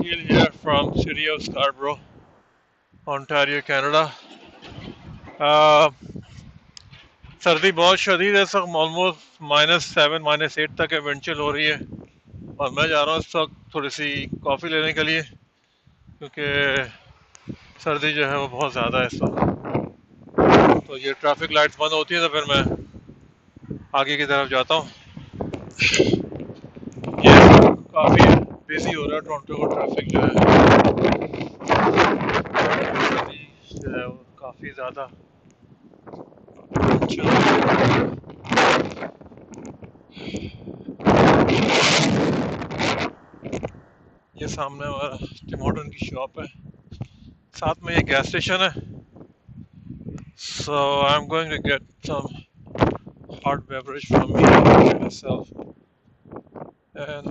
Shakeel here from city of Scarborough, Ontario, Canada. Uh, सर्दी बहुत शदीद है, इस वक्त ऑलमोस्ट -7 -8 तक एवेंचुअल हो रही है। और मैं जा रहा हूँ इस वक्त थोड़ी सी कॉफ़ी लेने के लिए, क्योंकि सर्दी जो है वो बहुत ज़्यादा है इस वक्त। तो ये ट्रैफिक लाइट्स बंद होती है तो फिर मैं आगे की तरफ जाता हूँ। ये काफ़ी बिजी हो रहा है टोरंटो का ट्रैफिक जो है, सर्दी जो है वो काफ़ी ज़्यादा चल रही है। ये सामने हमारा टिम हॉर्टन की शॉप है, साथ में ये गैस स्टेशन है। So I am going to get some hot beverage from here myself, and